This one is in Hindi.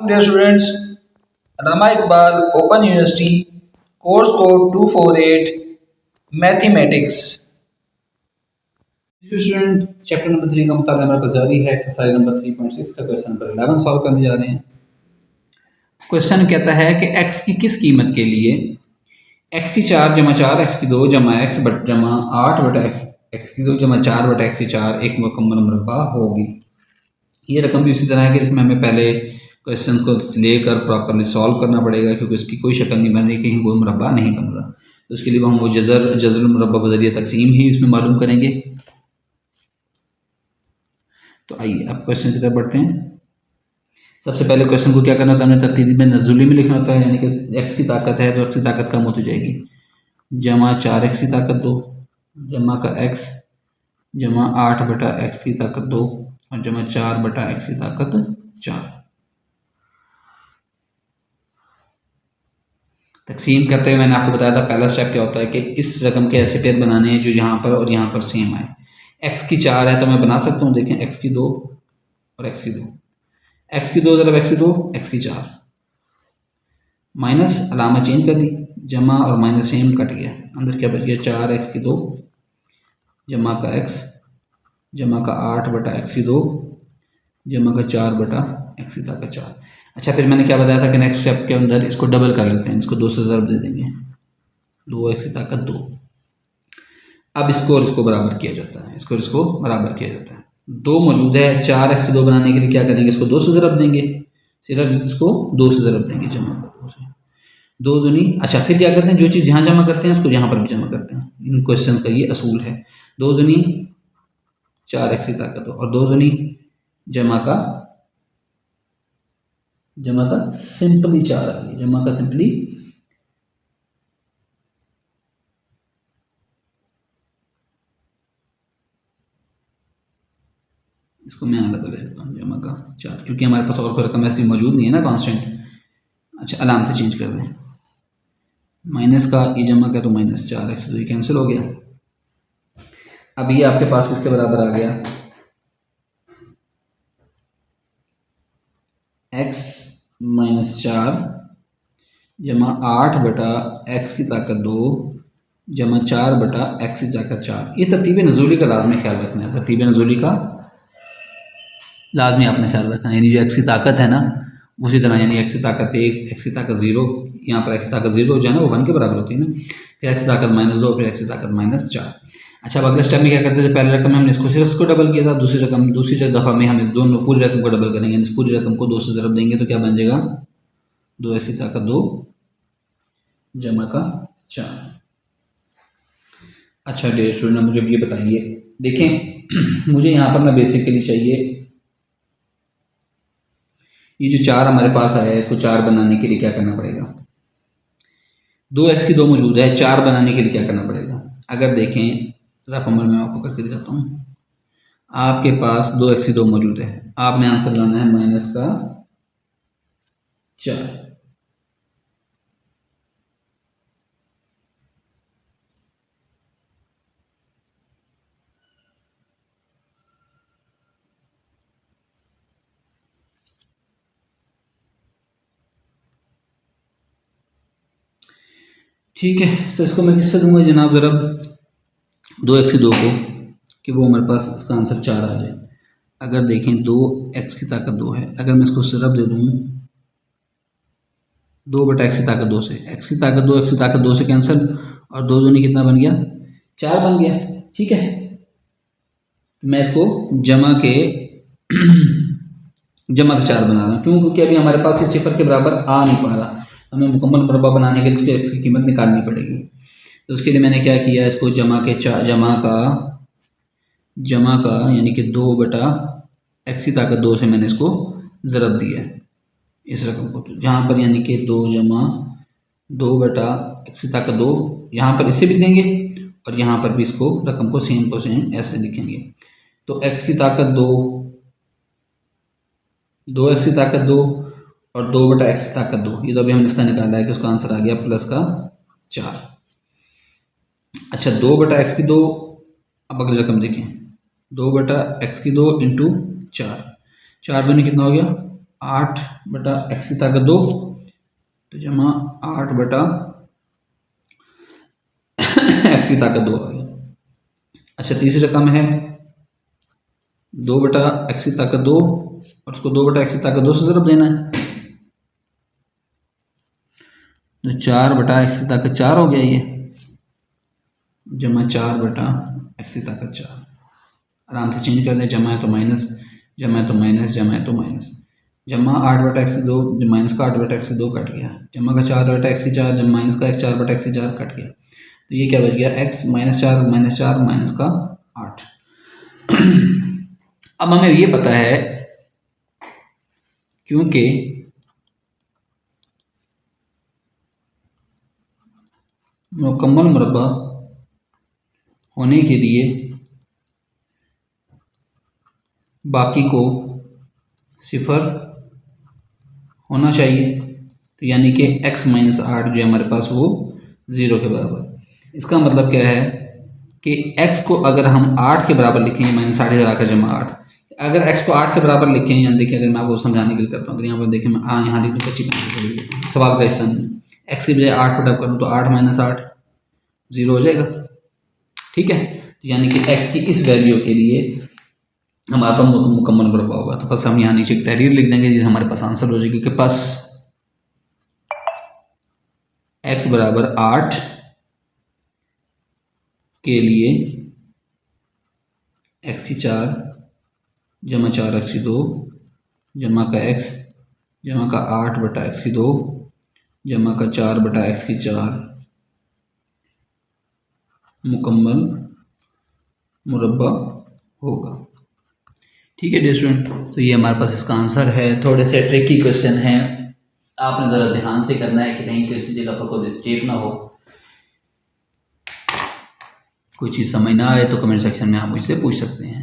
Dear students, Allama Iqbal Open University, course code 248, Mathematics. Student chapter number 3 का मुताबिक हमारे पास जारी है। एक्सरसाइज नंबर 3.6 का क्वेश्चन नंबर 11 सॉल्व करने जा रहे हैं। क्वेश्चन कहता है कि x की किस कीमत के लिए x की 4 जमा 4 x की 2 जमा x बट जमा 8 बटा x की 2 जमा 4 बटा x की 4 एक मुकम्मल मुरब्बा होगी। ये रकम भी उसी तरह है कि इसमें हमें पहले क्वेश्चन को लेकर प्रॉपरली सॉल्व करना पड़ेगा, क्योंकि इसकी कोई शक्ल नहीं बन रही, कहीं कोई मुरब्बा नहीं बन रहा। तो उसके लिए हम वो जज़र मुरब्बा बज़रिया तकसीम ही इसमें मालूम करेंगे। तो आइए अब क्वेश्चन की तरफ बढ़ते हैं। सबसे पहले क्वेश्चन को क्या करना होता है, हमें तरतीब में नज़ुली में लिखना होता है, यानी कि एक्स की ताकत है तो एक्स की ताकत कम होती जाएगी। जमा 4x की ताकत 2 जमा का x जमा 8 बटा एक्स की ताकत 2 और जमा 4 बटा एक्स की ताकत 4। तकसीम करते हुए मैंने आपको बताया था पहला स्टेप क्या होता है कि इस रकम के ऐसे पेयर बनाने हैं जो यहाँ पर और यहाँ पर सेम आए। x की 4 है तो मैं बना सकता हूँ, देखें x की 2 और x की 2, x की 2 ज़रा x की 2 x की 4, माइनस अलामा चेंज कर दी, जमा और माइनस सेम कट गया, अंदर क्या बच गया 4x की 2 जमा का x जमा का 8 बटा x की 2 जमा का 4 बटा x की ताकत 4। अच्छा, फिर मैंने क्या बताया था कि नेक्स्ट स्टेप के अंदर इसको डबल कर लेते हैं, इसको 2 से ज़रब दे देंगे, 2x की ताकत 2। अब इसको और इसको बराबर किया जाता है, इसको और इसको बराबर किया जाता है। 2 मौजूद है, 4x की 2 बनाने के लिए क्या करेंगे, इसको 2 से ज़रब देंगे, सिर्फ इसको 2 से ज़रब देंगे, जमा कर 2 से 2 दूनी। अच्छा, फिर क्या करते हैं, जो चीज़ यहाँ जमा करते हैं उसको यहाँ पर भी जमा करते हैं। इन क्वेश्चन का ये असूल है। 2 दूनी 4x की ताकत और 2 दूनी जमा का सिंपली 4 आ गई, जमा का सिंपली इसको मैं अलग कर लेता हूँ, जमा का 4, क्योंकि हमारे पास और कोई रकम ऐसी मौजूद नहीं है ना कांस्टेंट। अच्छा, अलामत चेंज कर दें, माइनस का ये जमा का तो माइनस 4x, तो ये कैंसिल हो गया। अब ये आपके पास किसके बराबर आ गया, x माइनस 4 जमा 8 बटा x की ताकत 2 जमा 4 बटा x की ताकत 4। ये तरतीब नज़ूली का लाजमी ख्याल रखना है, तरतीब नज़ूली का लाजमी आपने ख्याल रखना है। यानी जो x की ताकत है ना उसी तरह, यानी x की ताकत 1 x की ताकत 0, यहाँ पर x की ताकत 0 जो है ना वो 1 के बराबर होती है ना, फिर x की ताकत -2, फिर x की ताकत -4। अच्छा, अब अगले स्टेप में क्या करते थे, पहले रकम में हमने इसको सिर्फ इसको डबल किया था, दूसरी दफ़ा में हम इस दोनों पूरी रकम को डबल करेंगे, इस पूरी रकम को 2 से ज़रब देंगे तो क्या बन जाएगा, 2x की ताकत 2 जमा का 4। अच्छा डियर स्टूडेंट, मुझे ये बताइए, देखें मुझे यहाँ पर ना बेसिकली चाहिए ये जो 4 हमारे पास आया है, इसको 4 बनाने के लिए क्या करना पड़ेगा, 2x की 2 मौजूद है, 4 बनाने के लिए क्या करना पड़ेगा। अगर देखें रफ अमल में आपको करके दिखाता हूँ, आपके पास 2x की 2 मौजूद है, आपने आंसर लाना है माइनस का 4। ठीक है, तो इसको मैं किससे दूंगा जनाब, ज़रा 2x की 2 को, कि वो हमारे पास इसका आंसर 4 आ जाए। अगर देखें 2x की ताकत 2 है, अगर मैं इसको सिर्फ दे दूँ 2 बटा x की ताकत 2 से, x की ताकत 2 x की ताकत 2 से कैंसिल, और 2 दूनी कितना बन गया, 4 बन गया। ठीक है, तो मैं इसको जमा के 4 बना रहा हूँ, क्यों, क्योंकि अभी हमारे पास इस सिफर के बराबर आ नहीं पा रहा, हमें मुकम्मल मुरब्बा बनाने के लिए x की कीमत निकालनी पड़ेगी। तो उसके लिए मैंने क्या किया, इसको जमा का यानी कि 2 बटा x की ताकत 2 से मैंने इसको ज़रब दिया है इस रकम को, तो यहाँ पर यानी कि 2 जमा 2 बटा x की ताकत 2, यहाँ पर इसे भी देंगे और यहाँ पर भी इसको रकम को सेम ऐसे लिखेंगे। तो x की ताकत 2x की ताकत 2 और 2 बटा x की ताकत 2, ये तो अभी हमने इसका निकाला है कि उसका आंसर आ गया प्लस का 4। अच्छा, 2 बटा x की 2, अब अगली रकम देखें, 2 बटा x की 2 इंटू 4, 4 दूनी कितना हो गया 8 बटा एक्स की ताकत 2 तो जमा 8 बटा एक्स की ताकत 2 आ गई। अच्छा तीसरी रकम है 2 बटा एक्स की ताकत 2 और उसको 2 बटा एक्स की ताकत 2 से ज़रब देना है तो 4 बटा एक्स की ताकत 4 हो गया ये, जमा 4 बटा एक्स की ताकत 4। आराम से चेंज कर दें, जमा है तो माइनस, जमा है तो माइनस, जमा है तो माइनस। जमा 8 बटा एक्स की 2, माइनस का 8 बटा एक्स की 2 कट गया, जमा का 4 बटा एक्स की 4, जब माइनस का 4 बटा एक्स की 4 कट गया तो ये क्या बच गया एक्स माइनस 4 माइनस का 8। अब हमें ये पता है क्योंकि मुकम्मल मुरब्बा होने के लिए बाकी को सिफर होना चाहिए, तो यानी कि x माइनस 8 जो हमारे पास वो 0 के बराबर। इसका मतलब क्या है कि x को अगर हम 8 के बराबर लिखेंगे माइनस 8 इधर आकर जमा 8, अगर x को 8 के बराबर लिखें, यहाँ देखिए अगर मैं आपको समझाने के लिए करता हूँ, अगर यहाँ पर देखें मैं यहाँ लिख दूँ कच्ची सवाल का हिस्सा नहीं, x की बजाय 8 पुट अप करूँ तो 8 माइनस 8 0 हो जाएगा। ठीक है, यानी कि x की इस वैल्यू के लिए हमारे पास मुकम्मल मुरब्बा होगा। तो बस हम यहाँ नीचे एक तहरीर लिख देंगे जिससे हमारे पास आंसर हो जाएगी कि बस x बराबर 8 के लिए x की 4 जमा 4 एक्स की 2 जमा का x जमा का 8 बटा एक्स की 2 जमा का 4 बटा एक्स की 4 मुकम्मल मुरब्बा होगा। ठीक है डियर स्टूडेंट, तो ये हमारे पास इसका आंसर है। थोड़े से ट्रिकी क्वेश्चन हैं, आपने ज़रा ध्यान से करना है कि कहीं किसी जगह पर कोई मिस्टेक ना हो। कोई चीज़ समझ ना आए तो कमेंट सेक्शन में आप मुझसे पूछ सकते हैं।